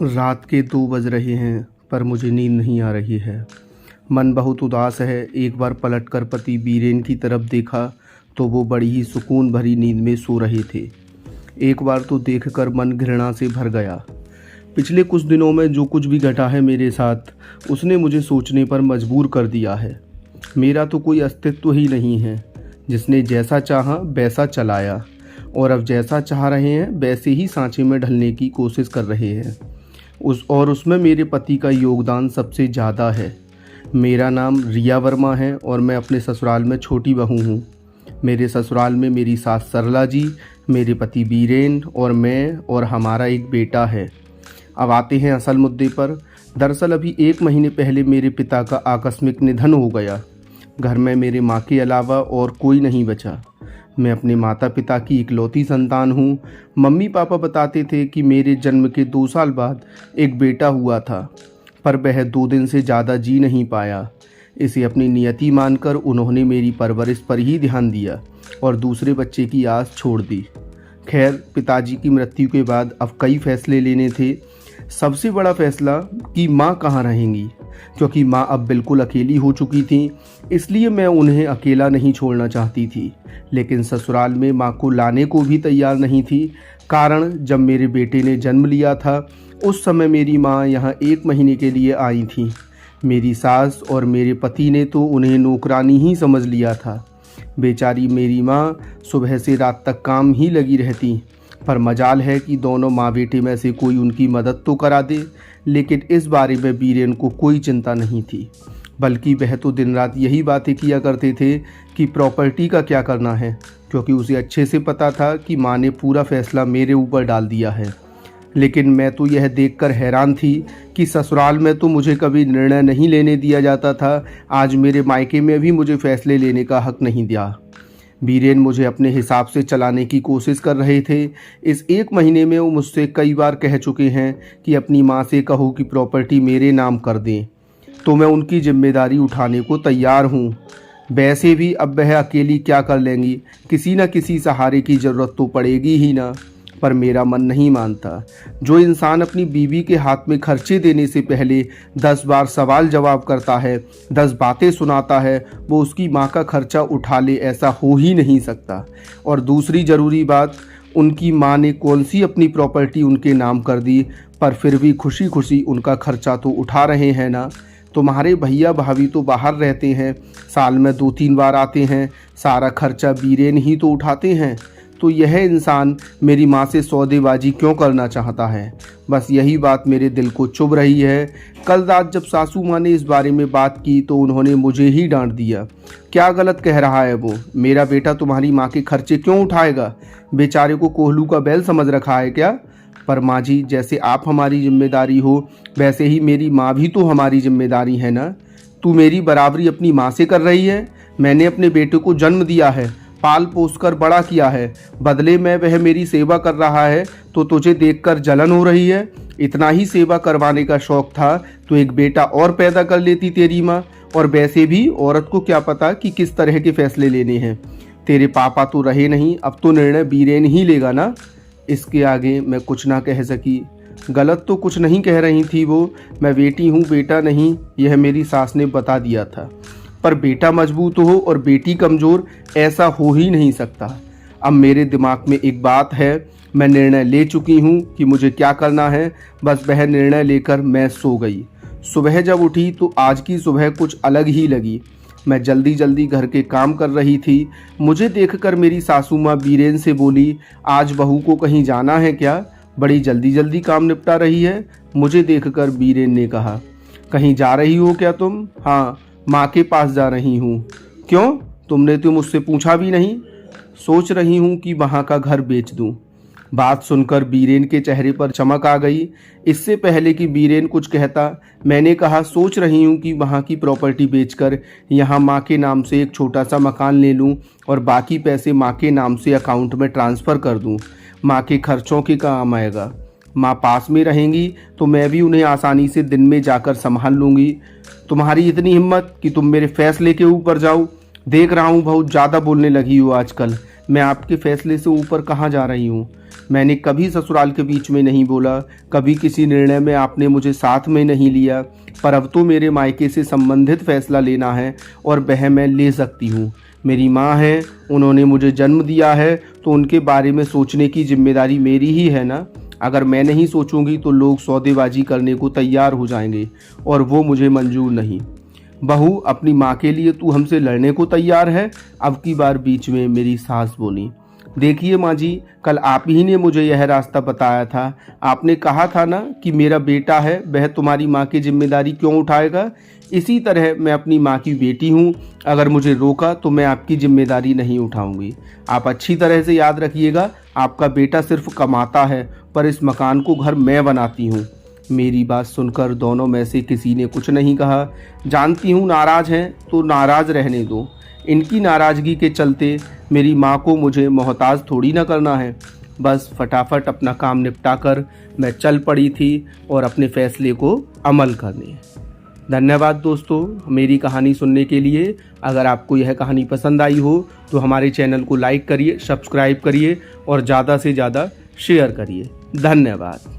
रात के 2 बज रहे हैं पर मुझे नींद नहीं आ रही है। मन बहुत उदास है। एक बार पलटकर पति बीरेन की तरफ देखा तो वो बड़ी ही सुकून भरी नींद में सो रहे थे। एक बार तो देखकर मन घृणा से भर गया। पिछले कुछ दिनों में जो कुछ भी घटा है मेरे साथ, उसने मुझे सोचने पर मजबूर कर दिया है। मेरा तो कोई अस्तित्व ही नहीं है। जिसने जैसा चाहा वैसा चलाया और अब जैसा चाह रहे हैं वैसे ही सांचे में ढलने की कोशिश कर रहे हैं। उसमें मेरे पति का योगदान सबसे ज़्यादा है। मेरा नाम रिया वर्मा है और मैं अपने ससुराल में छोटी बहू हूँ। मेरे ससुराल में मेरी सास सरला जी, मेरे पति बीरेन और मैं और हमारा एक बेटा है। अब आते हैं असल मुद्दे पर। दरअसल अभी 1 महीने पहले मेरे पिता का आकस्मिक निधन हो गया। घर में मेरे माँ के अलावा और कोई नहीं बचा। मैं अपने माता पिता की इकलौती संतान हूँ। मम्मी पापा बताते थे कि मेरे जन्म के 2 साल बाद एक बेटा हुआ था, पर वह 2 दिन से ज़्यादा जी नहीं पाया। इसे अपनी नियति मानकर उन्होंने मेरी परवरिश पर ही ध्यान दिया और दूसरे बच्चे की आस छोड़ दी। खैर, पिताजी की मृत्यु के बाद अब कई फैसले लेने थे। सबसे बड़ा फैसला कि माँ कहाँ रहेंगी, क्योंकि माँ अब बिल्कुल अकेली हो चुकी थी। इसलिए मैं उन्हें अकेला नहीं छोड़ना चाहती थी, लेकिन ससुराल में माँ को लाने को भी तैयार नहीं थी। कारण, जब मेरे बेटे ने जन्म लिया था उस समय मेरी माँ यहाँ 1 महीने के लिए आई थी। मेरी सास और मेरे पति ने तो उन्हें नौकरानी ही समझ लिया था। बेचारी मेरी माँ सुबह से रात तक काम ही लगी रहती, पर मजाल है कि दोनों माँ बेटे में से कोई उनकी मदद तो करा दे। लेकिन इस बारे में बीरेन को कोई चिंता नहीं थी, बल्कि वह तो दिन रात यही बातें किया करते थे कि प्रॉपर्टी का क्या करना है, क्योंकि उसे अच्छे से पता था कि माँ ने पूरा फैसला मेरे ऊपर डाल दिया है। लेकिन मैं तो यह देखकर हैरान थी कि ससुराल में तो मुझे कभी निर्णय नहीं लेने दिया जाता था, आज मेरे मायके में भी मुझे फैसले लेने का हक नहीं दिया। बीरेन मुझे अपने हिसाब से चलाने की कोशिश कर रहे थे। इस 1 महीने में वो मुझसे कई बार कह चुके हैं कि अपनी माँ से कहो कि प्रॉपर्टी मेरे नाम कर दें, तो मैं उनकी जिम्मेदारी उठाने को तैयार हूँ। वैसे भी अब वह अकेली क्या कर लेंगी, किसी न किसी सहारे की ज़रूरत तो पड़ेगी ही ना। पर मेरा मन नहीं मानता। जो इंसान अपनी बीवी के हाथ में खर्चे देने से पहले 10 बार सवाल जवाब करता है, 10 बातें सुनाता है, वो उसकी माँ का खर्चा उठा ले, ऐसा हो ही नहीं सकता। और दूसरी ज़रूरी बात, उनकी माँ ने कौन सी अपनी प्रॉपर्टी उनके नाम कर दी, पर फिर भी खुशी खुशी उनका खर्चा तो उठा रहे हैं ना। तुम्हारे भैया भाभी तो बाहर रहते हैं, साल में 2-3 बार आते हैं, सारा खर्चा बीरेन ही तो उठाते हैं। तो यह इंसान मेरी माँ से सौदेबाजी क्यों करना चाहता है? बस यही बात मेरे दिल को चुभ रही है। कल रात जब सासू माँ ने इस बारे में बात की तो उन्होंने मुझे ही डांट दिया। क्या गलत कह रहा है वो? मेरा बेटा तुम्हारी माँ के खर्चे क्यों उठाएगा? बेचारे को कोहलू का बैल समझ रखा है क्या? पर माँ जी, जैसे आप हमारी जिम्मेदारी हो वैसे ही मेरी माँ भी तो हमारी जिम्मेदारी है ना। तू मेरी बराबरी अपनी माँ से कर रही है। मैंने अपने बेटे को जन्म दिया है, पाल पोस कर बड़ा किया है, बदले में वह मेरी सेवा कर रहा है तो तुझे देखकर जलन हो रही है? इतना ही सेवा करवाने का शौक था तो एक बेटा और पैदा कर लेती तेरी माँ। और वैसे भी औरत को क्या पता कि किस तरह के फैसले लेने हैं। तेरे पापा तो रहे नहीं, अब तो निर्णय बीरेन ही लेगा ना। इसके आगे मैं कुछ ना कह सकी। गलत तो कुछ नहीं कह रही थी वो, मैं बेटी हूँ बेटा नहीं, यह मेरी सास ने बता दिया था। पर बेटा मजबूत हो और बेटी कमज़ोर, ऐसा हो ही नहीं सकता। अब मेरे दिमाग में एक बात है, मैं निर्णय ले चुकी हूँ कि मुझे क्या करना है। बस वह निर्णय लेकर मैं सो गई। सुबह जब उठी तो आज की सुबह कुछ अलग ही लगी। मैं जल्दी जल्दी घर के काम कर रही थी। मुझे देखकर मेरी सासू माँ बीरेन से बोली, आज बहू को कहीं जाना है क्या? बड़ी जल्दी जल्दी काम निपटा रही है। मुझे देखकर बीरेन ने कहा, कहीं जा रही हो क्या तुम? हाँ, माँ के पास जा रही हूँ। क्यों? तुमने तो मुझसे पूछा भी नहीं। सोच रही हूँ कि वहाँ का घर बेच दूँ। बात सुनकर बीरेन के चेहरे पर चमक आ गई। इससे पहले कि बीरेन कुछ कहता, मैंने कहा, सोच रही हूँ कि वहाँ की प्रॉपर्टी बेचकर यहाँ माँ के नाम से एक छोटा सा मकान ले लूँ और बाकी पैसे माँ के नाम से अकाउंट में ट्रांसफ़र कर दूँ। माँ के खर्चों के काम आएगा। माँ पास में रहेंगी तो मैं भी उन्हें आसानी से दिन में जाकर संभाल लूँगी। तुम्हारी इतनी हिम्मत कि तुम मेरे फैसले के ऊपर जाओ? देख रहा हूँ बहुत ज़्यादा बोलने लगी हो आजकल। मैं आपके फैसले से ऊपर कहाँ जा रही हूँ? मैंने कभी ससुराल के बीच में नहीं बोला, कभी किसी निर्णय में आपने मुझे साथ में नहीं लिया, पर अब तो मेरे मायके से संबंधित फैसला लेना है और वह मैं ले सकती हूँ। मेरी माँ है, उन्होंने मुझे जन्म दिया है, तो उनके बारे में सोचने की जिम्मेदारी मेरी ही है ना। अगर मैं नहीं सोचूंगी तो लोग सौदेबाजी करने को तैयार हो जाएंगे और वो मुझे मंजूर नहीं। बहू, अपनी माँ के लिए तू हमसे लड़ने को तैयार है? अब की बार बीच में मेरी सास बोली। देखिए माँ जी, कल आप ही ने मुझे यह रास्ता बताया था। आपने कहा था ना कि मेरा बेटा है, वह तुम्हारी माँ की जिम्मेदारी क्यों उठाएगा। इसी तरह मैं अपनी माँ की बेटी हूँ, अगर मुझे रोका तो मैं आपकी जिम्मेदारी नहीं उठाऊंगी। आप अच्छी तरह से याद रखिएगा, आपका बेटा सिर्फ कमाता है, पर इस मकान को घर मैं बनाती हूँ। मेरी बात सुनकर दोनों में से किसी ने कुछ नहीं कहा। जानती हूँ नाराज़ हैं तो नाराज़ रहने दो। इनकी नाराज़गी के चलते मेरी माँ को मुझे मोहताज थोड़ी ना करना है। बस फटाफट अपना काम निपटा कर मैं चल पड़ी थी और अपने फैसले को अमल करने। धन्यवाद दोस्तों मेरी कहानी सुनने के लिए। अगर आपको यह कहानी पसंद आई हो तो हमारे चैनल को लाइक करिए, सब्सक्राइब करिए और ज़्यादा से ज़्यादा शेयर करिए। धन्यवाद।